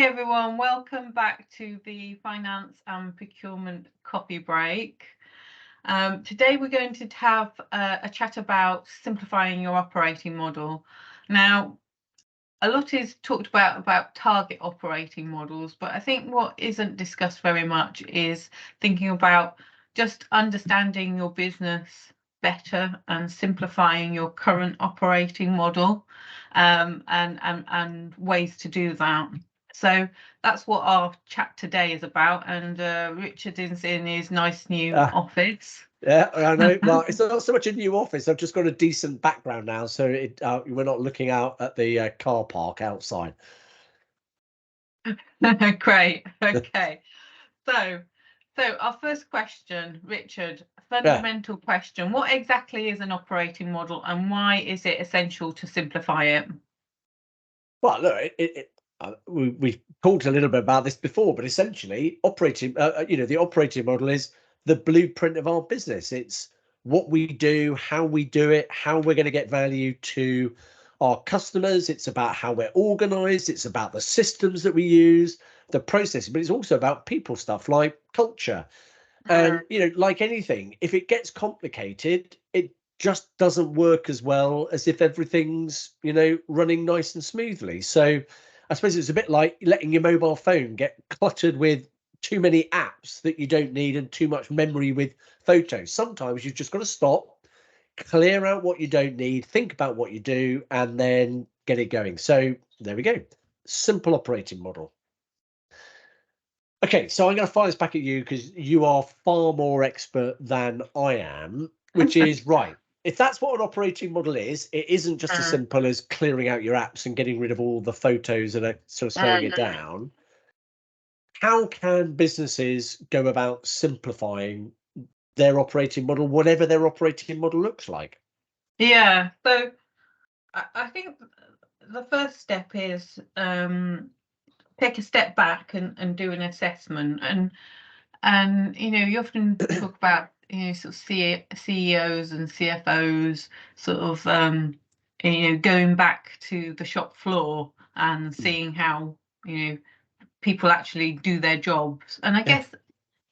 Hi everyone, welcome back to the Finance and Procurement Coffee Break. Today we're going to have a chat about simplifying your operating model. Now, a lot is talked about target operating models, but I think what isn't discussed very much is thinking about just understanding your business better and simplifying your current operating model, and ways to do that. So that's what our chat today is about. And Richard is in his nice new office. Yeah, I know. Well, it's not so much a new office. I've just got a decent background now, so we're not looking out at the car park outside. Great. Okay. So our first question, Richard, fundamental question. What exactly is an operating model and why is it essential to simplify it? Well, look, we've talked a little bit about this before, but essentially, the operating model is the blueprint of our business. It's what we do, how we do it, how we're going to get value to our customers. It's about how we're organized. It's about the systems that we use, the processes, but it's also about people stuff like culture. And, like anything, if it gets complicated, it just doesn't work as well as if everything's, running nice and smoothly. So I suppose it's a bit like letting your mobile phone get cluttered with too many apps that you don't need and too much memory with photos. Sometimes you've just got to stop, clear out what you don't need, think about what you do, and then get it going. So there we go. Simple operating model. Okay, so I'm going to fire this back at you because you are far more expert than I am, which is right. If that's what an operating model is, it isn't just as simple as clearing out your apps and getting rid of all the photos and sort of slowing it down. How can businesses go about simplifying their operating model, whatever their operating model looks like? Yeah, so I think the first step is take a step back and do an assessment. And you often talk about sort of CEOs and CFOs sort of going back to the shop floor and seeing how people actually do their jobs. And I guess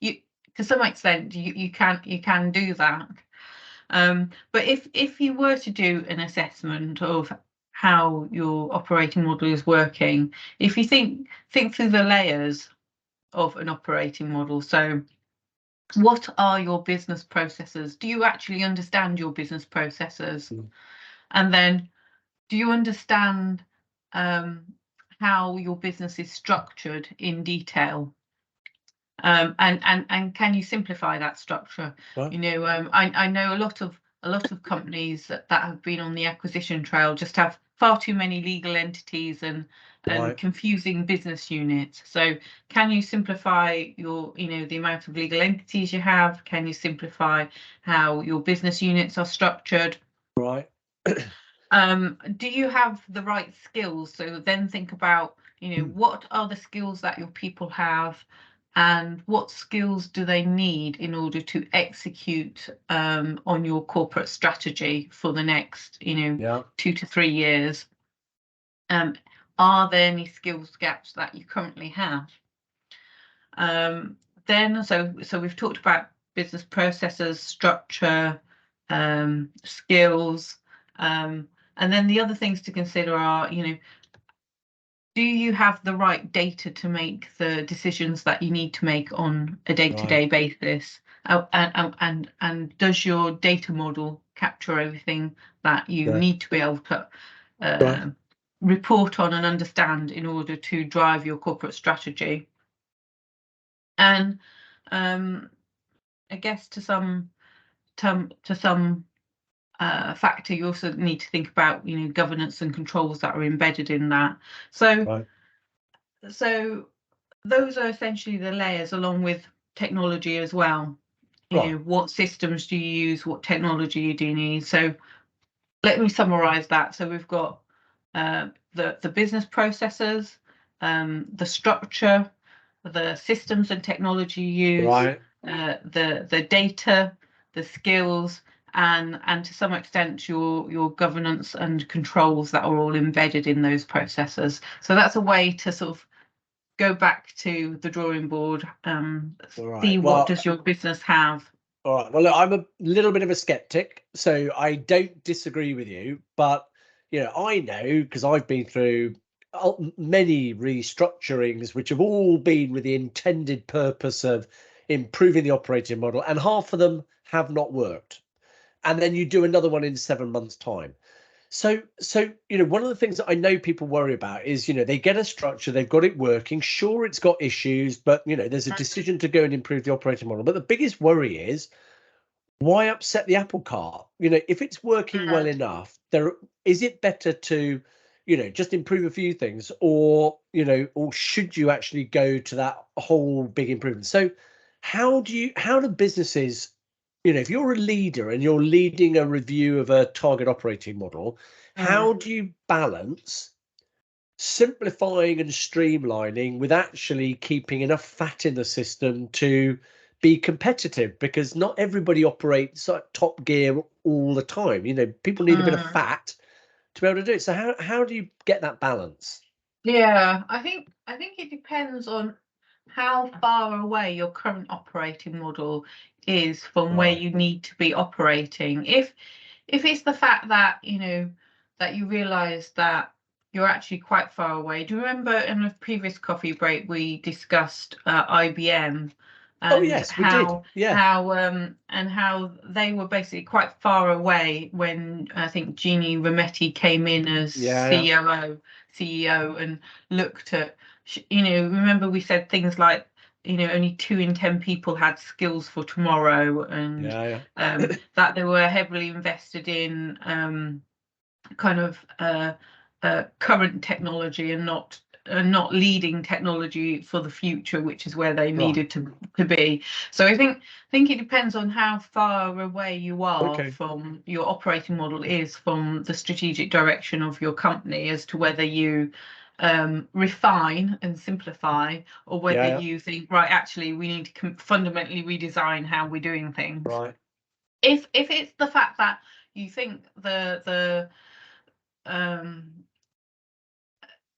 to some extent you can do that. But if you were to do an assessment of how your operating model is working, if you think through the layers of an operating model, so what are your business processes? Do you actually understand your business processes? And then do you understand how your business is structured in detail? And can you simplify that structure? Right. I know a lot of companies that have been on the acquisition trail just have far too many legal entities and confusing business units. So can you simplify your the amount of legal entities you have? Can you simplify how your business units are structured? Right. Do you have the right skills? So then think about what are the skills that your people have, and what skills do they need in order to execute on your corporate strategy for the next 2 to 3 years? Are there any skills gaps that you currently have? Then so we've talked about business processes, structure, skills, and then the other things to consider are do you have the right data to make the decisions that you need to make on a day-to-day basis? And does your data model capture everything that you need to be able to report on and understand in order to drive your corporate strategy? And I guess to some factor, you also need to think about governance and controls that are embedded in that. So those are essentially the layers, along with technology as well. What systems do you use? What technology do you need? So let me summarize that. So we've got the business processes, the structure, the systems and technology you use, the data, the skills, and to some extent your governance and controls that are all embedded in those processes. So that's a way to sort of go back to the drawing board, All see right. what Well, does your business have. all right. Well, look, I'm a little bit of a skeptic, so I don't disagree with you. But I know because I've been through many restructurings, which have all been with the intended purpose of improving the operating model, and half of them have not worked. And then you do another one in 7 months' time. So one of the things that I know people worry about is they get a structure, they've got it working. Sure, it's got issues, but there's a decision to go and improve the operating model. But the biggest worry is, why upset the apple cart? If it's working well enough, is it better to just improve a few things, or should you actually go to that whole big improvement? So how do businesses, if you're a leader and you're leading a review of a target operating model, how do you balance simplifying and streamlining with actually keeping enough fat in the system to be competitive? Because not everybody operates at top gear all the time. People need a bit of fat to be able to do it. So how do you get that balance? Yeah, I think it depends on how far away your current operating model is from where Right. you need to be operating. If it's the fact that that you realize that you're actually quite far away. Do you remember in a previous coffee break we discussed IBM Oh and yes, we did. Yeah. how they were basically quite far away when I think Jeannie Rometty came in as Yeah. CEO and looked at, remember we said things like, only 2 in 10 people had skills for tomorrow, and Yeah. Yeah. that they were heavily invested in kind of current technology and not leading technology for the future, which is where they Right. needed to be. So I think it depends on how far away you are Okay. from your operating model is from the strategic direction of your company as to whether you refine and simplify, or whether Yeah. you think, right, actually we need to fundamentally redesign how we're doing things. Right. If it's the fact that you think um,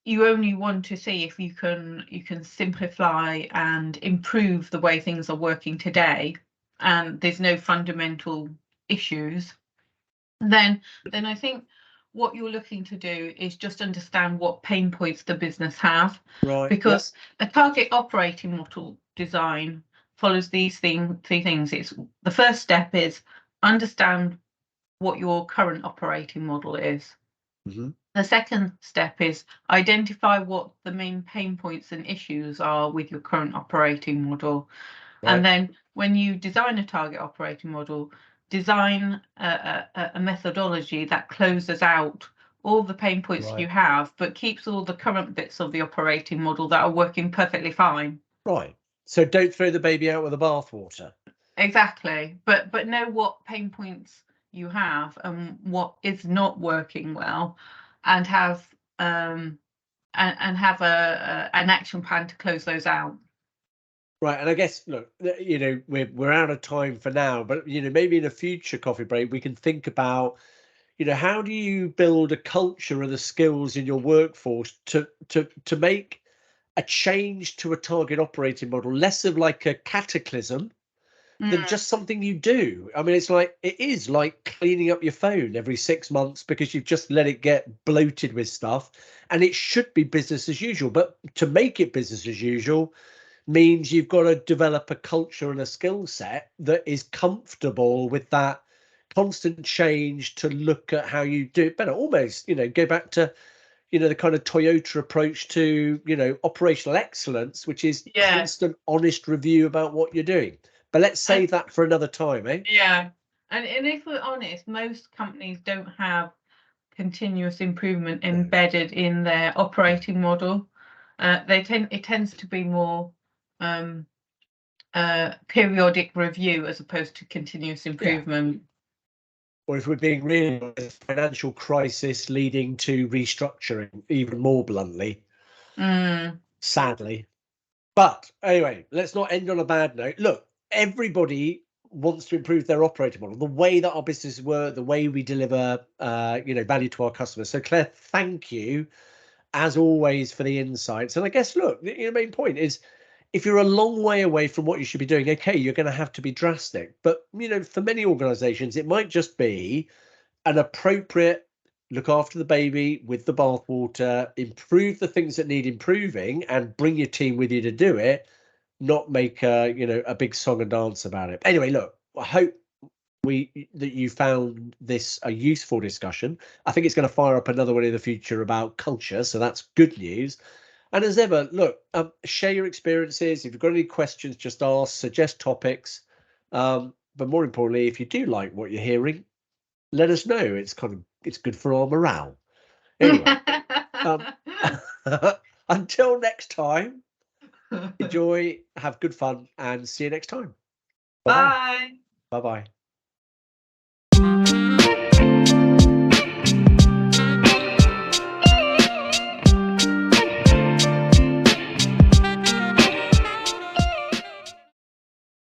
you only want to see if you can simplify and improve the way things are working today, and there's no fundamental issues, then I think what you're looking to do is just understand what pain points the business have, Right. Yeah. because a target operating model design follows these three things. It's the first step is understand what your current operating model is. Hmm. The second step is identify what the main pain points and issues are with your current operating model. And Right. then when you design a target operating model, design a methodology that closes out all the pain points you Right. have, but keeps all the current bits of the operating model that are working perfectly fine. Right. So don't throw the baby out with the bathwater. Exactly. But know what pain points you have and what is not working well, and have an action plan to close those out. Right, and I guess, look, we're out of time for now, but maybe in a future coffee break we can think about, how do you build a culture and the skills in your workforce to make a change to a target operating model less of like a cataclysm than Mm, just something you do. I mean, it is like cleaning up your phone every 6 months because you've just let it get bloated with stuff, and it should be business as usual. But to make it business as usual means you've got to develop a culture and a skill set that is comfortable with that constant change to look at how you do it better. Almost, go back to, the kind of Toyota approach to, operational excellence, which is yeah, constant, honest review about what you're doing. But let's and save that for another time, eh? yeah, and if we're honest, most companies don't have continuous improvement No. embedded in their operating model. It tends to be more um, periodic review as opposed to continuous Yeah. improvement. Or if we're being real, financial crisis leading to restructuring, even more bluntly, Mm, sadly. But anyway, let's not end on a bad note. Look, everybody wants to improve their operating model, the way that our businesses work, the way we deliver, value to our customers. So Claire, thank you. as always, for the insights. And I guess, look, the main point is, if you're a long way away from what you should be doing, okay, you're going to have to be drastic. But, for many organizations, it might just be an appropriate look after the baby with the bathwater, improve the things that need improving, and bring your team with you to do it, not make a big song and dance about it. Anyway, look, I hope that you found this a useful discussion. I think it's going to fire up another one in the future about culture, so that's good news. And as ever, look, share your experiences. If you've got any questions, just ask, suggest topics. But more importantly, if you do like what you're hearing, let us know. It's good for our morale. Anyway, until next time, enjoy, have good fun, and see you next time. Bye. Bye. Bye-bye.